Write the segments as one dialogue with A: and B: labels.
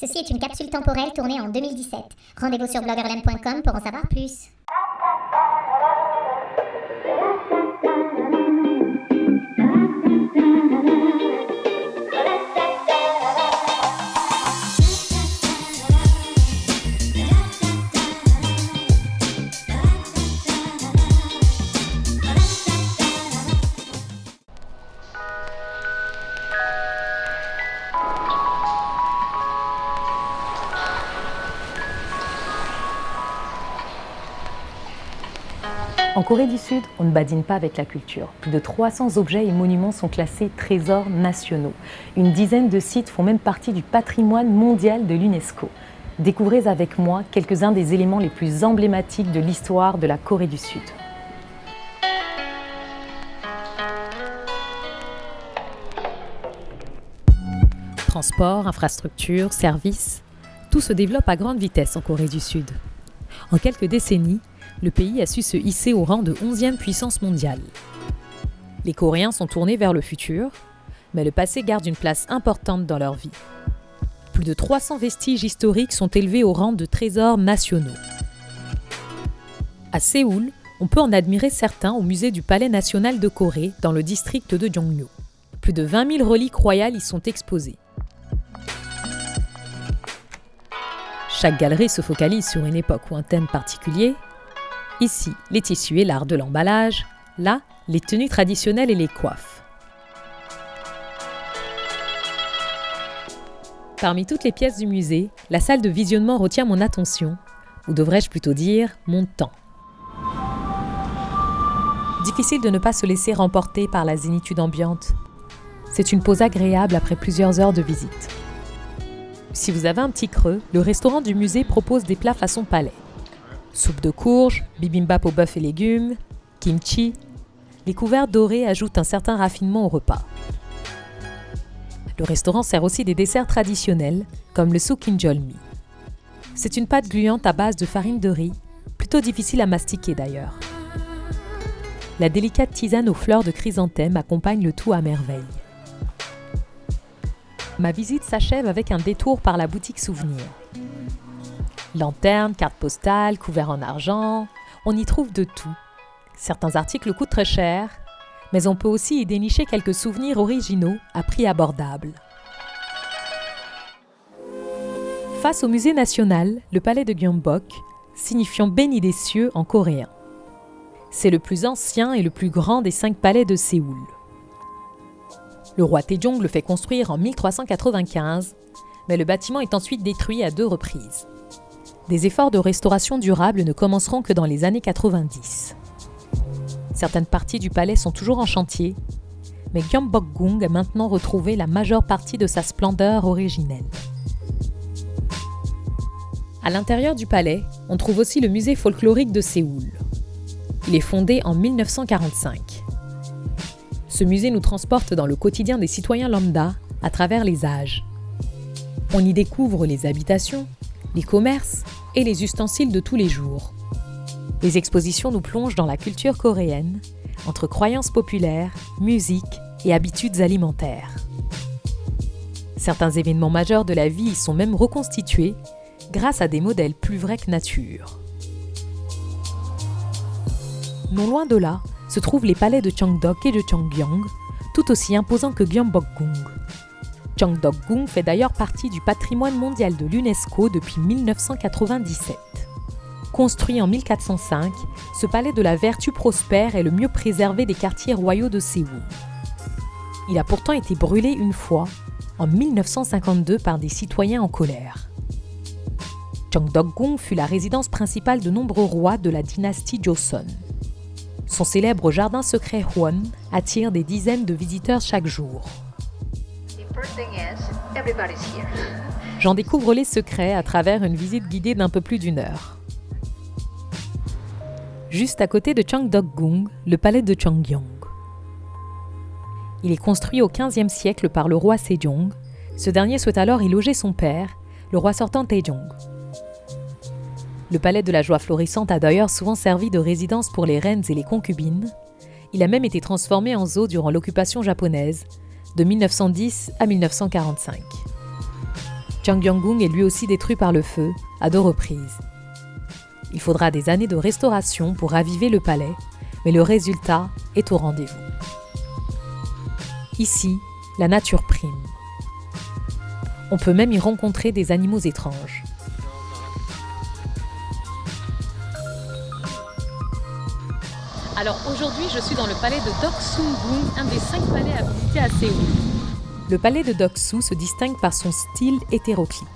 A: Ceci est une capsule temporelle tournée en 2017. Rendez-vous sur bloggerland.com pour en savoir plus.
B: En Corée du Sud, on ne badine pas avec la culture. Plus de 300 objets et monuments sont classés trésors nationaux. Une dizaine de sites font même partie du patrimoine mondial de l'UNESCO. Découvrez avec moi quelques-uns des éléments les plus emblématiques de l'histoire de la Corée du Sud. Transport, infrastructures, services, tout se développe à grande vitesse en Corée du Sud. En quelques décennies, le pays a su se hisser au rang de 11e puissance mondiale. Les Coréens sont tournés vers le futur, mais le passé garde une place importante dans leur vie. Plus de 300 vestiges historiques sont élevés au rang de trésors nationaux. À Séoul, on peut en admirer certains au musée du Palais national de Corée, dans le district de Gyeongnu. Plus de 20 000 reliques royales y sont exposées. Chaque galerie se focalise sur une époque ou un thème particulier. Ici, les tissus et l'art de l'emballage. Là, les tenues traditionnelles et les coiffes. Parmi toutes les pièces du musée, la salle de visionnement retient mon attention, ou devrais-je plutôt dire mon temps. Difficile de ne pas se laisser remporter par la zénitude ambiante. C'est une pause agréable après plusieurs heures de visite. Si vous avez un petit creux, le restaurant du musée propose des plats façon palais. Soupe de courge, bibimbap au bœuf et légumes, kimchi. Les couverts dorés ajoutent un certain raffinement au repas. Le restaurant sert aussi des desserts traditionnels, comme le sukkinjolmi. C'est une pâte gluante à base de farine de riz, plutôt difficile à mastiquer d'ailleurs. La délicate tisane aux fleurs de chrysanthème accompagne le tout à merveille. Ma visite s'achève avec un détour par la boutique souvenir. Lanternes, cartes postales, couverts en argent, on y trouve de tout. Certains articles coûtent très cher, mais on peut aussi y dénicher quelques souvenirs originaux à prix abordable. Face au musée national, le palais de Gyeongbok, signifiant béni des cieux en coréen. C'est le plus ancien et le plus grand des 5 palais de Séoul. Le roi Taejong le fait construire en 1395, mais le bâtiment est ensuite détruit à 2 reprises. Des efforts de restauration durable ne commenceront que dans les années 90. Certaines parties du palais sont toujours en chantier, mais Gyeongbokgung a maintenant retrouvé la majeure partie de sa splendeur originelle. À l'intérieur du palais, on trouve aussi le musée folklorique de Séoul. Il est fondé en 1945. Ce musée nous transporte dans le quotidien des citoyens lambda à travers les âges. On y découvre les habitations, les commerces et les ustensiles de tous les jours. Les expositions nous plongent dans la culture coréenne, entre croyances populaires, musique et habitudes alimentaires. Certains événements majeurs de la vie y sont même reconstitués grâce à des modèles plus vrais que nature. Non loin de là, se trouvent les palais de Cheongdok et de Cheonggyang, tout aussi imposants que Gyeongbokgung. Cheongdokgung fait d'ailleurs partie du patrimoine mondial de l'UNESCO depuis 1997. Construit en 1405, ce palais de la vertu prospère est le mieux préservé des quartiers royaux de Séoul. Il a pourtant été brûlé une fois, en 1952 par des citoyens en colère. Cheongdokgung fut la résidence principale de nombreux rois de la dynastie Joseon. Son célèbre jardin secret Hwon attire des dizaines de visiteurs chaque jour. J'en découvre les secrets à travers une visite guidée d'un peu plus d'1 heure. Juste à côté de Cheongdokgung, le palais de Cheonggyeong. Il est construit au XVe siècle par le roi Sejong. Ce dernier souhaite alors y loger son père, le roi sortant Taejong. Le palais de la joie florissante a d'ailleurs souvent servi de résidence pour les reines et les concubines. Il a même été transformé en zoo durant l'occupation japonaise, de 1910 à 1945. Changgyeonggung est lui aussi détruit par le feu à 2 reprises. Il faudra des années de restauration pour raviver le palais, mais le résultat est au rendez-vous. Ici, la nature prime. On peut même y rencontrer des animaux étranges. Alors aujourd'hui, je suis dans le palais de Doksu-gung, un des 5 palais à visiter à Séoul. Le palais de Doksu se distingue par son style hétéroclite.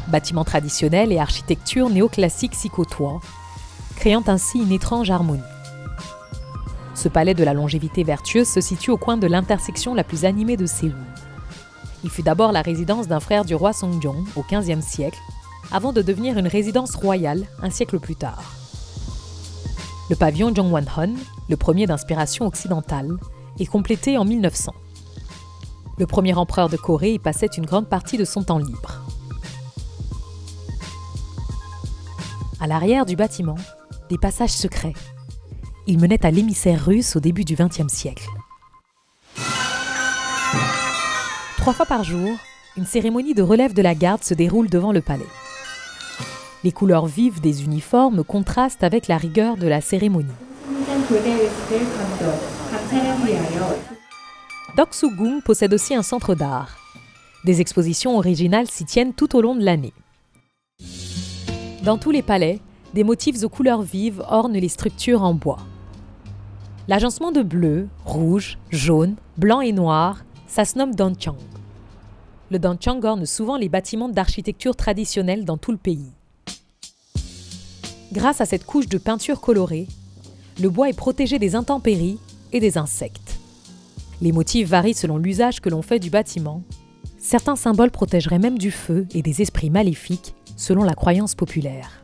B: Bâtiments traditionnels et architecture néoclassique s'y côtoient, créant ainsi une étrange harmonie. Ce palais de la longévité vertueuse se situe au coin de l'intersection la plus animée de Séoul. Il fut d'abord la résidence d'un frère du roi Seongjeong au XVe siècle, avant de devenir une résidence royale un siècle plus tard. Le pavillon Jongwon-hon, le premier d'inspiration occidentale, est complété en 1900. Le premier empereur de Corée y passait une grande partie de son temps libre. À l'arrière du bâtiment, des passages secrets. Ils menaient à l'émissaire russe au début du XXe siècle. 3 fois par jour, une cérémonie de relève de la garde se déroule devant le palais. Les couleurs vives des uniformes contrastent avec la rigueur de la cérémonie. Doksu-gung possède aussi un centre d'art. Des expositions originales s'y tiennent tout au long de l'année. Dans tous les palais, des motifs aux couleurs vives ornent les structures en bois. L'agencement de bleu, rouge, jaune, blanc et noir, ça se nomme Donchang. Le Donchang orne souvent les bâtiments d'architecture traditionnelle dans tout le pays. Grâce à cette couche de peinture colorée, le bois est protégé des intempéries et des insectes. Les motifs varient selon l'usage que l'on fait du bâtiment. Certains symboles protégeraient même du feu et des esprits maléfiques, selon la croyance populaire.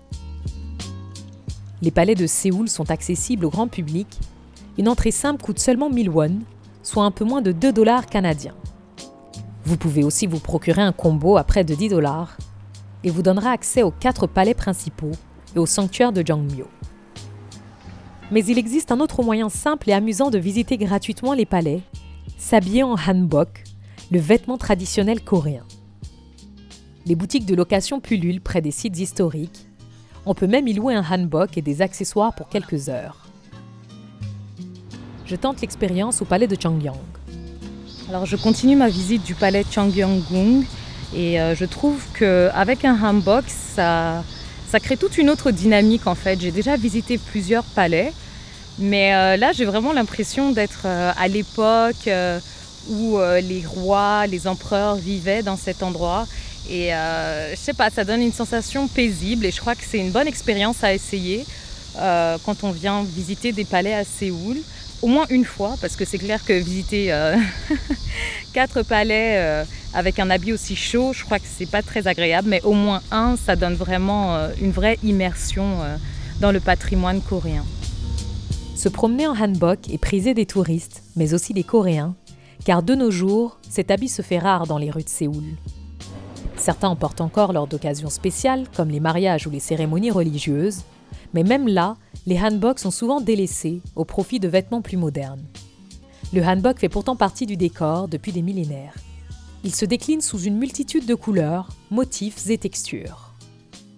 B: Les palais de Séoul sont accessibles au grand public. Une entrée simple coûte seulement 1000 won, soit un peu moins de 2 $ canadiens. Vous pouvez aussi vous procurer un combo à près de 10 $ et vous donnera accès aux 4 palais principaux et au sanctuaire de Jongmyo. Mais il existe un autre moyen simple et amusant de visiter gratuitement les palais, s'habiller en hanbok, le vêtement traditionnel coréen. Les boutiques de location pullulent près des sites historiques. On peut même y louer un hanbok et des accessoires pour quelques heures. Je tente l'expérience au palais de Changyang.
C: Alors je continue ma visite du palais Changgyeonggung et je trouve qu'avec un hanbok, ça crée toute une autre dynamique en fait. J'ai déjà visité plusieurs palais, mais là j'ai vraiment l'impression d'être à l'époque où les rois, les empereurs vivaient dans cet endroit. Et je sais pas, ça donne une sensation paisible et je crois que c'est une bonne expérience à essayer quand on vient visiter des palais à Séoul. Au moins une fois, parce que c'est clair que visiter 4 palais avec un habit aussi chaud, je crois que c'est pas très agréable, mais au moins un, ça donne vraiment une vraie immersion dans le patrimoine coréen.
B: Se promener en hanbok est prisé des touristes, mais aussi des Coréens, car de nos jours, cet habit se fait rare dans les rues de Séoul. Certains en portent encore lors d'occasions spéciales, comme les mariages ou les cérémonies religieuses, mais même là, les hanboks sont souvent délaissés au profit de vêtements plus modernes. Le hanbok fait pourtant partie du décor depuis des millénaires. Il se décline sous une multitude de couleurs, motifs et textures.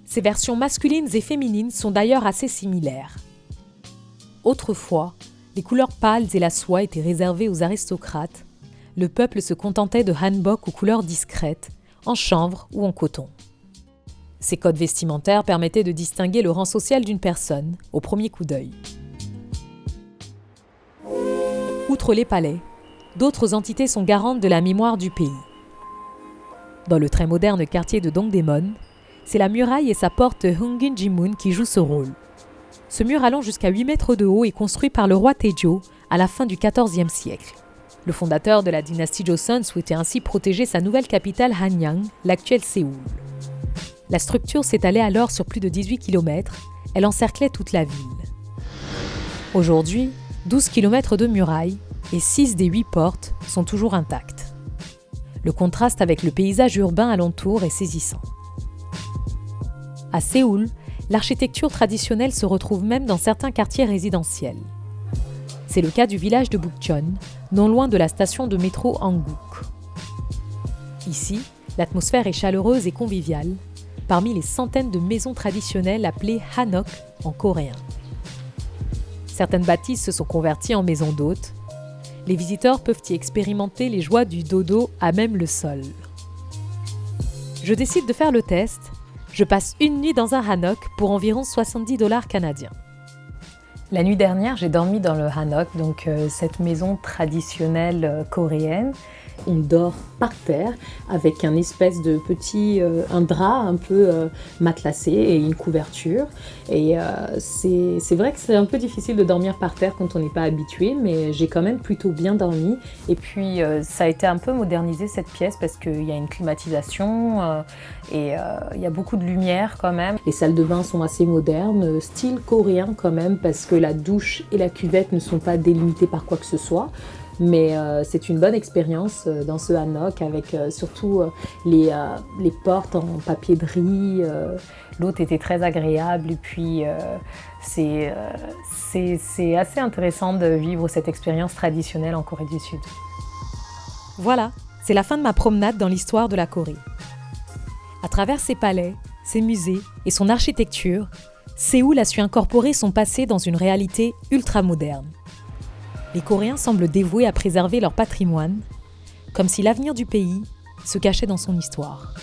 B: Ces versions masculines et féminines sont d'ailleurs assez similaires. Autrefois, les couleurs pâles et la soie étaient réservées aux aristocrates. Le peuple se contentait de hanbok aux couleurs discrètes, en chanvre ou en coton. Ces codes vestimentaires permettaient de distinguer le rang social d'une personne au premier coup d'œil. Outre les palais, d'autres entités sont garantes de la mémoire du pays. Dans le très moderne quartier de Dongdaemun, c'est la muraille et sa porte Hungin-jimun qui jouent ce rôle. Ce mur allant jusqu'à 8 mètres de haut est construit par le roi Taejo à la fin du XIVe siècle. Le fondateur de la dynastie Joseon souhaitait ainsi protéger sa nouvelle capitale Hanyang, l'actuelle Séoul. La structure s'étalait alors sur plus de 18 km, elle encerclait toute la ville. Aujourd'hui, 12 km de murailles et 6 des 8 portes sont toujours intactes. Le contraste avec le paysage urbain alentour est saisissant. À Séoul, l'architecture traditionnelle se retrouve même dans certains quartiers résidentiels. C'est le cas du village de Bukchon, non loin de la station de métro Hangguk. Ici, L'atmosphère est chaleureuse et conviviale, parmi les centaines de maisons traditionnelles appelées hanok en coréen. Certaines bâtisses se sont converties en maisons d'hôtes. Les visiteurs peuvent y expérimenter les joies du dodo à même le sol. Je décide de faire le test. Je passe une nuit dans un hanok pour environ 70 $ canadiens. La nuit dernière, j'ai dormi dans le hanok, donc cette maison traditionnelle coréenne. On dort par terre avec un espèce de petit un drap un peu matelassé et une couverture. Et c'est vrai que c'est un peu difficile de dormir par terre quand on n'est pas habitué, mais j'ai quand même plutôt bien dormi. Et puis ça a été un peu modernisé cette pièce parce qu'il y a une climatisation et il y a beaucoup de lumière quand même. Les salles de bain sont assez modernes, style coréen quand même, parce que la douche et la cuvette ne sont pas délimitées par quoi que ce soit. Mais c'est une bonne expérience dans ce hanok avec surtout les portes en papier de riz. L'hôte était très agréable et puis c'est assez intéressant de vivre cette expérience traditionnelle en Corée du Sud. Voilà, c'est la fin de ma promenade dans l'histoire de la Corée. À travers ses palais, ses musées et son architecture, Séoul a su incorporer son passé dans une réalité ultra-moderne. Les Coréens semblent dévoués à préserver leur patrimoine, comme si l'avenir du pays se cachait dans son histoire.